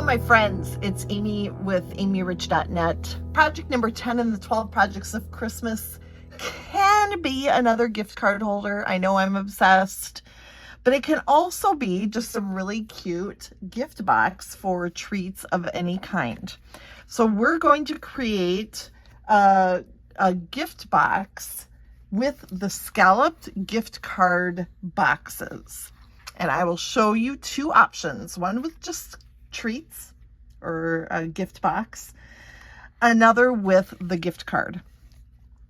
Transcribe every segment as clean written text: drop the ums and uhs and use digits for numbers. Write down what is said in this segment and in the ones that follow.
Hello, my friends. It's Amy with amyrich.net. Project number 10 in the 12 projects of Christmas can be another gift card holder. I know I'm obsessed, but it can also be just a really cute gift box for treats of any kind. So we're going to create a gift box with the scalloped gift card boxes. And I will show you two options, one with just treats or a gift box, another with the gift card.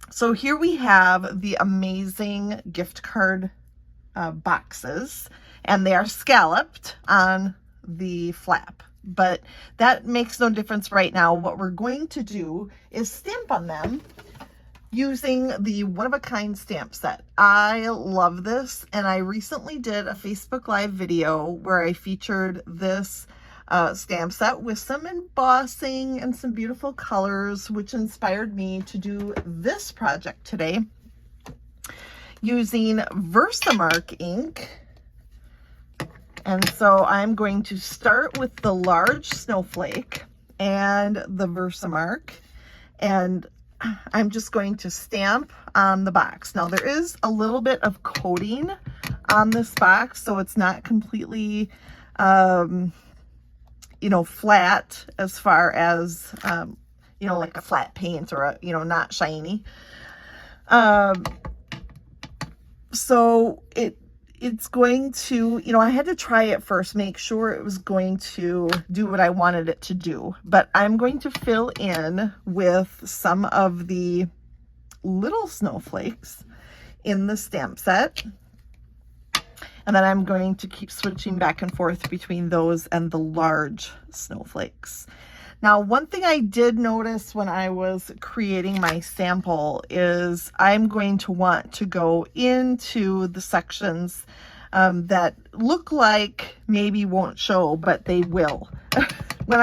So here we have the amazing gift card boxes, and they are scalloped on the flap, but that makes no difference right now. What we're going to do is stamp on them using the one-of-a-kind stamp set. I love this, and I recently did a Facebook Live video where I featured this stamp set with some embossing and some beautiful colors, which inspired me to do this project today using Versamark ink. And so I'm going to start with the large snowflake and the Versamark, and I'm just going to stamp on the box. Now there is a little bit of coating on this box, so it's not completely flat as far as like a flat paint or not shiny. So it's going to, I had to try it first, make sure it was going to do what I wanted it to do. But I'm going to fill in with some of the little snowflakes in the stamp set. And then I'm going to keep switching back and forth between those and the large snowflakes. Now, one thing I did notice when I was creating my sample is I'm going to want to go into the sections that look like maybe won't show, but they will. When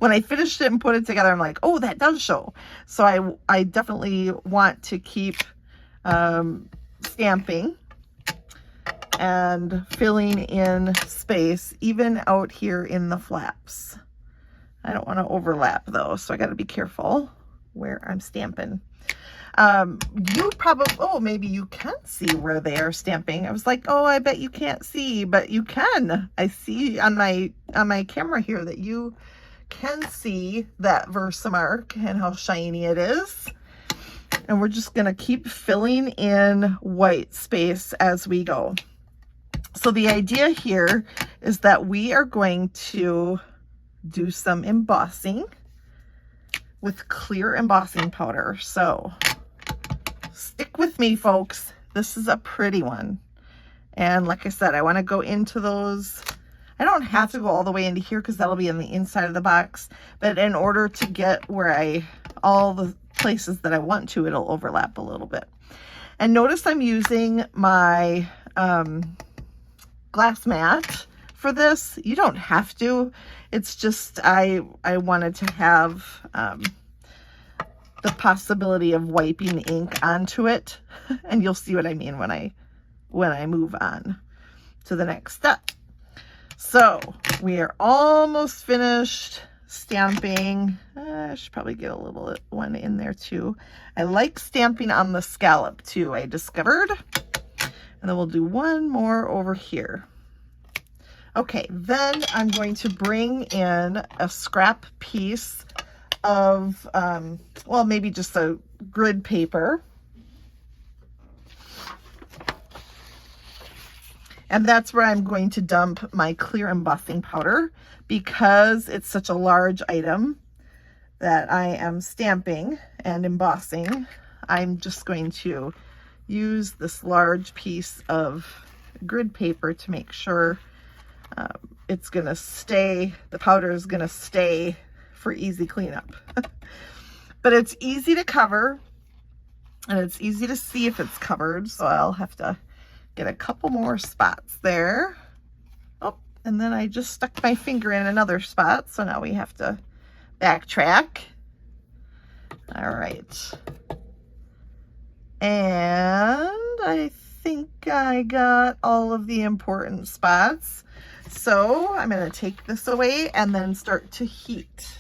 I finished it and put it together, I'm like, oh, that does show. So I definitely want to keep stamping and filling in space, even out here in the flaps. I don't want to overlap though, so I got to be careful where I'm stamping. You probably, maybe you can see where they are stamping. I was like, oh, I bet you can't see, but you can. I see on my camera here that you can see that Versamark and how shiny it is. And we're just going to keep filling in white space as we go. So the idea here is that we are going to do some embossing with clear embossing powder. So stick with me, folks. This is a pretty one. And like I said, I want to go into those. I don't have to go all the way into here because that'll be in the inside of the box. But in order to get where all the places that I want to, it'll overlap a little bit. And notice I'm using my glass mat for this. You don't have to. It's just I wanted to have the possibility of wiping ink onto it, and you'll see what I mean when I move on to the next step. So we are almost finished stamping. I should probably get a little one in there too. I like stamping on the scallop too, I discovered. And then we'll do one more over here. Okay, then I'm going to bring in a scrap piece of, maybe just a grid paper. And that's where I'm going to dump my clear embossing powder, because it's such a large item that I am stamping and embossing. I'm just going to use this large piece of grid paper to make sure it's going to stay, the powder is going to stay for easy cleanup. But it's easy to cover, and it's easy to see if it's covered, so I'll have to get a couple more spots there. Oh, and then I just stuck my finger in another spot, so now we have to backtrack. All right. And I think I got all of the important spots. So I'm going to take this away and then start to heat.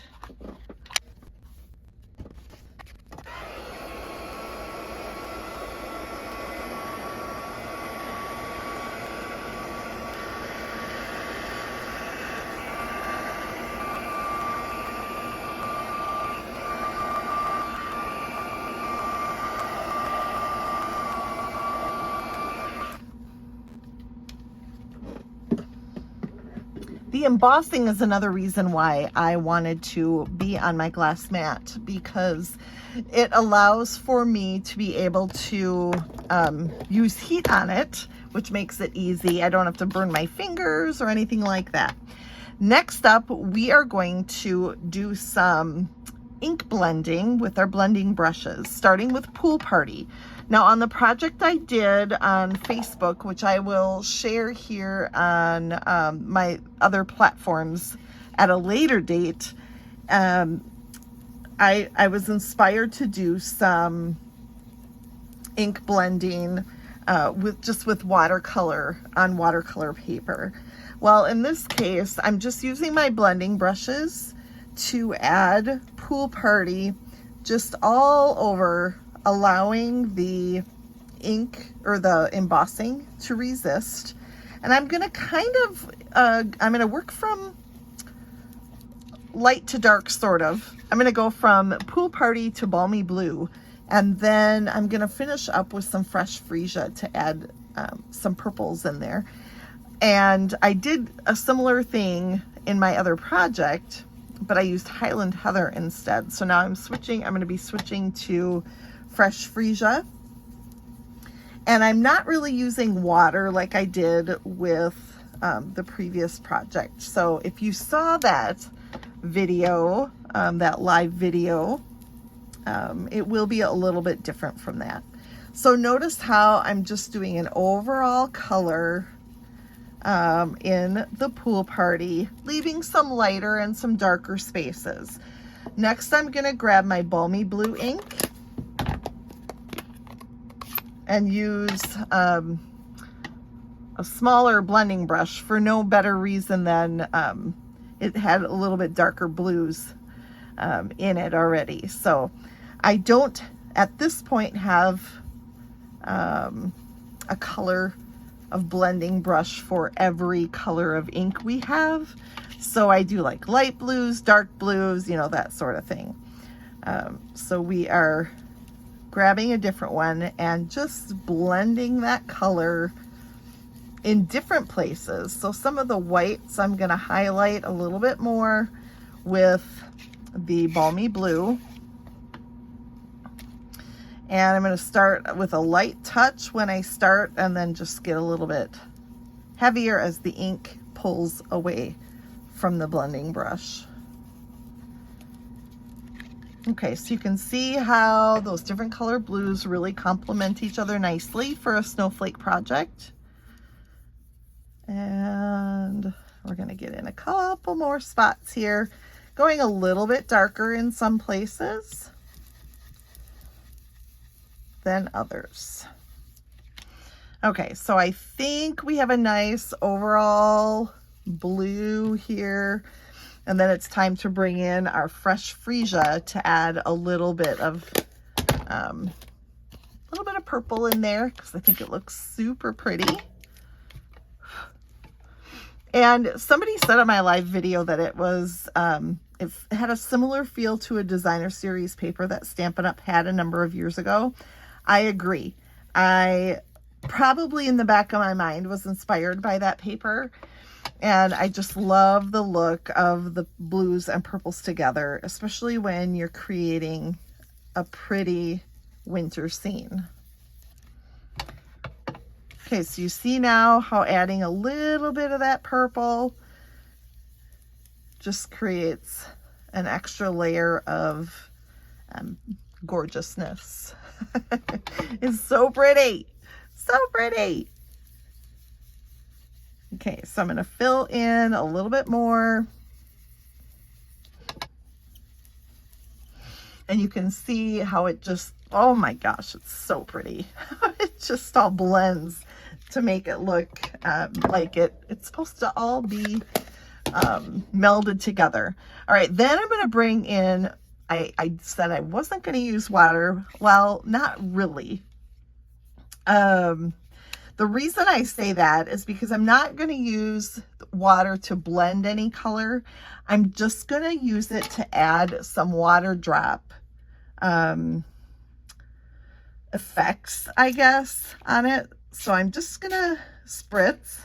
The embossing is another reason why I wanted to be on my glass mat, because it allows for me to be able to use heat on it, which makes it easy. I don't have to burn my fingers or anything like that. Next up, we are going to do some ink blending with our blending brushes, starting with Pool Party. Now on the project I did on Facebook, which I will share here on my other platforms at a later date, I was inspired to do some ink blending with watercolor on watercolor paper. Well, in this case, I'm just using my blending brushes to add Pool Party just all over, allowing the ink or the embossing to resist. And I'm going to kind of, I'm going to work from light to dark, sort of. I'm going to go from Pool Party to Balmy Blue. And then I'm going to finish up with some fresh freesia to add some purples in there. And I did a similar thing in my other project, but I used Highland Heather instead. So now I'm going to be switching to fresh freesia. And I'm not really using water like I did with the previous project. So if you saw that video, that live video, it will be a little bit different from that. So notice how I'm just doing an overall color in the Pool Party, leaving some lighter and some darker spaces. Next, I'm going to grab my Balmy Blue ink and use a smaller blending brush for no better reason than it had a little bit darker blues in it already. So I don't at this point have a color of blending brush for every color of ink we have. So I do like light blues, dark blues, you know, that sort of thing. So we are grabbing a different one and just blending that color in different places. So some of the whites I'm going to highlight a little bit more with the Balmy Blue. And I'm going to start with a light touch when I start, and then just get a little bit heavier as the ink pulls away from the blending brush. Okay, so you can see how those different color blues really complement each other nicely for a snowflake project. And we're going to get in a couple more spots here, going a little bit darker in some places than others. Okay, so I think we have a nice overall blue here. And then it's time to bring in our fresh freesia to add a little bit of purple in there, because I think it looks super pretty. And somebody said on my live video that it was, it had a similar feel to a designer series paper that Stampin' Up! Had a number of years ago. I agree. I probably in the back of my mind was inspired by that paper. And I just love the look of the blues and purples together, especially when you're creating a pretty winter scene. Okay, so you see now how adding a little bit of that purple just creates an extra layer of gorgeousness. It's so pretty, so pretty. Okay, so I'm going to fill in a little bit more. And you can see how it just, oh my gosh, it's so pretty. It just all blends to make it look like it's supposed to all be melded together. All right, then I'm going to bring in, I said I wasn't going to use water. Well, not really. The reason I say that is because I'm not going to use water to blend any color. I'm just going to use it to add some water drop effects, I guess, on it. So I'm just going to spritz,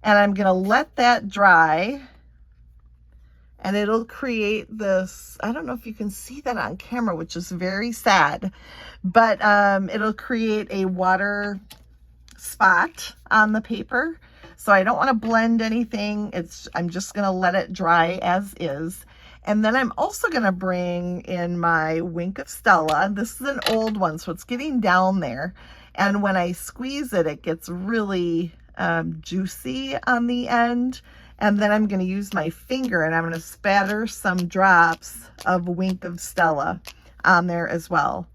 and I'm going to let that dry, and it'll create this, I don't know if you can see that on camera, which is very sad, but it'll create a water spot on the paper. So I don't want to blend anything. I'm just going to let it dry as is. And then I'm also going to bring in my Wink of Stella. This is an old one, so it's getting down there. And when I squeeze it, it gets really juicy on the end. And then I'm going to use my finger, and I'm going to spatter some drops of Wink of Stella on there as well.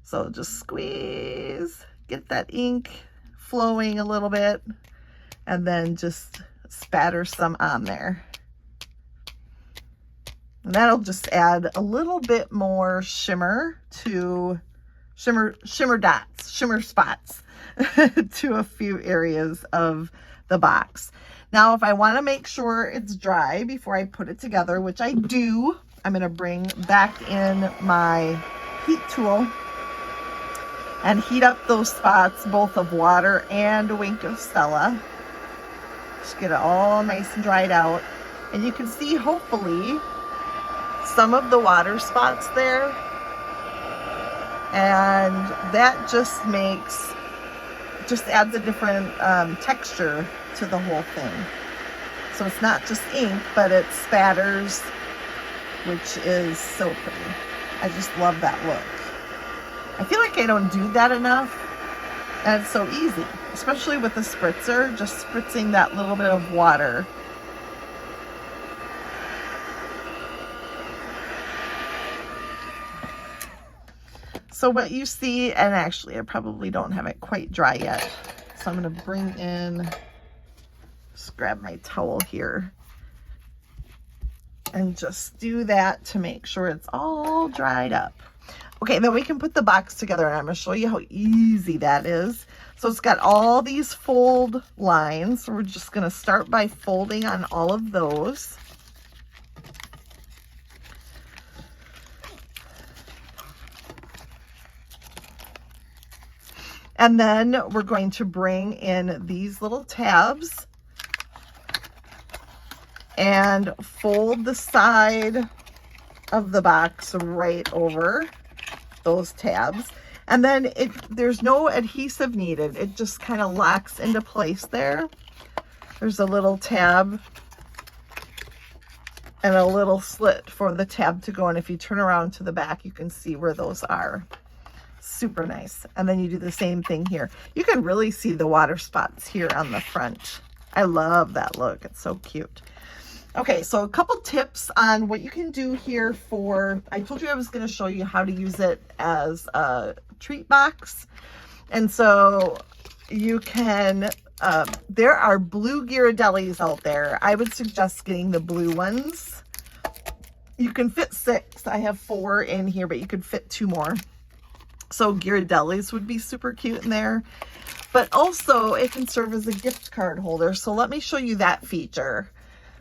So just squeeze, get that ink flowing a little bit, and then just spatter some on there. And that'll just add a little bit more shimmer to shimmer spots to a few areas of the box. Now, if I want to make sure it's dry before I put it together, which I do, I'm going to bring back in my heat tool and heat up those spots, both of water and Wink of Stella. Just get it all nice and dried out. And you can see, hopefully, some of the water spots there. And that just adds a different texture to the whole thing. So it's not just ink, but it spatters, which is so pretty. I just love that look. I feel like I don't do that enough, and it's so easy, especially with the spritzer, just spritzing that little bit of water. So what you see, and actually I probably don't have it quite dry yet, so I'm going to bring in, just grab my towel here, and just do that to make sure it's all dried up. Okay, then we can put the box together, and I'm going to show you how easy that is. So it's got all these fold lines. So we're just going to start by folding on all of those. And then we're going to bring in these little tabs and fold the side of the box right over those tabs. And then there's no adhesive needed. It just kind of locks into place there. There's a little tab and a little slit for the tab to go in. If you turn around to the back, you can see where those are. Super nice. And then you do the same thing here. You can really see the water spots here on the front. I love that look. It's so cute. Okay, so a couple tips on what you can do here for, I told you I was going to show you how to use it as a treat box. And so you can, there are blue Ghirardellis out there. I would suggest getting the blue ones. You can fit 6. I have 4 in here, but you could fit 2 more. So Ghirardellis would be super cute in there. But also it can serve as a gift card holder. So let me show you that feature.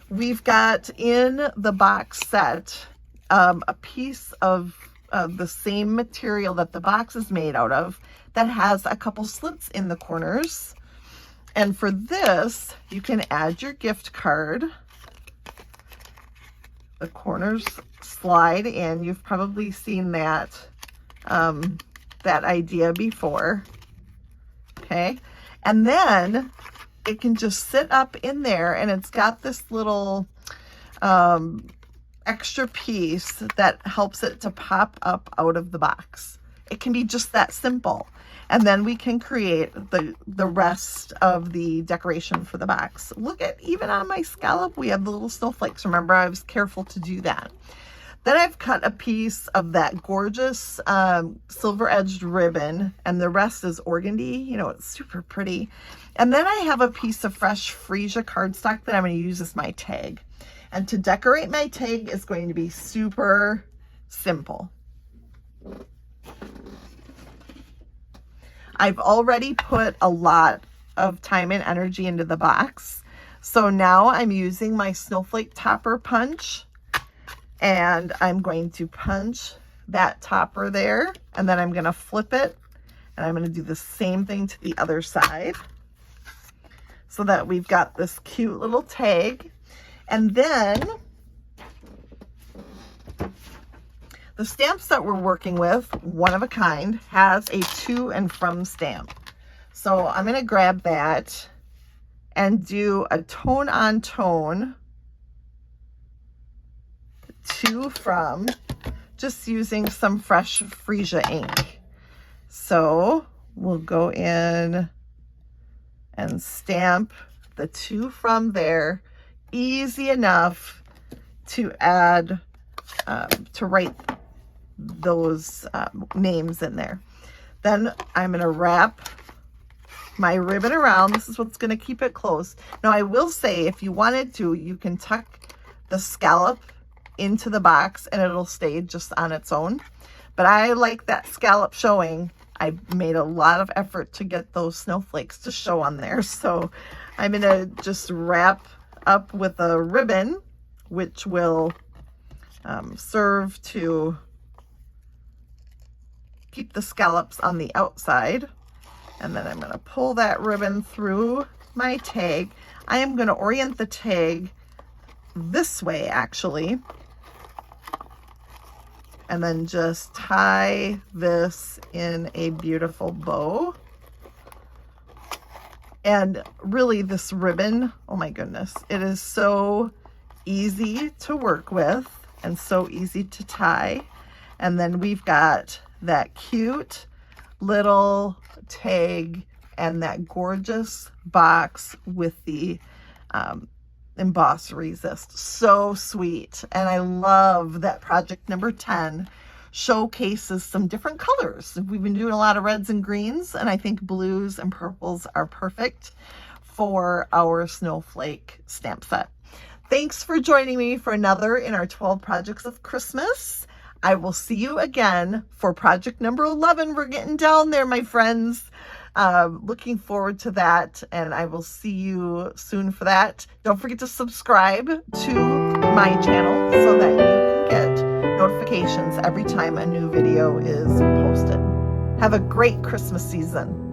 We've got in the box set a piece of the same material that the box is made out of that has a couple slits in the corners. And for this, you can add your gift card. The corners slide in. You've probably seen that, that idea before. Okay. And then it can just sit up in there, and it's got this little extra piece that helps it to pop up out of the box. It can be just that simple. And then we can create the rest of the decoration for the box. Look at, even on my scallop, we have the little snowflakes. Remember, I was careful to do that. Then I've cut a piece of that gorgeous silver edged ribbon, and the rest is organdy. You know, it's super pretty. And then I have a piece of fresh freesia cardstock that I'm going to use as my tag. And to decorate my tag is going to be super simple. I've already put a lot of time and energy into the box. So now I'm using my snowflake topper punch, and I'm going to punch that topper there, and then I'm going to flip it, and I'm going to do the same thing to the other side so that we've got this cute little tag. And then the stamps that we're working with, one of a kind, has a to and from stamp. So I'm going to grab that and do a tone on tone, to from, just using some fresh freesia ink. So we'll go in and stamp the to from there. Easy enough to add, to write those names in there. Then I'm going to wrap my ribbon around. This is what's going to keep it closed. Now I will say, if you wanted to, you can tuck the scallop into the box and it'll stay just on its own. But I like that scallop showing. I made a lot of effort to get those snowflakes to show on there. So I'm going to just wrap up with a ribbon, which will serve to keep the scallops on the outside. And then I'm going to pull that ribbon through my tag. I am going to orient the tag this way, actually, and then just tie this in a beautiful bow. And really, this ribbon, oh my goodness, it is so easy to work with and so easy to tie. And then we've got that cute little tag and that gorgeous box with the emboss resist. So sweet. And I love that project number 10 showcases some different colors. We've been doing a lot of reds and greens, and I think blues and purples are perfect for our snowflake stamp set. Thanks for joining me for another in our 12 projects of Christmas. I will see you again for project number 11. We're getting down there, my friends. Looking forward to that, and I will see you soon for that. Don't forget to subscribe to my channel so that you can get notifications every time a new video is posted. Have a great Christmas season.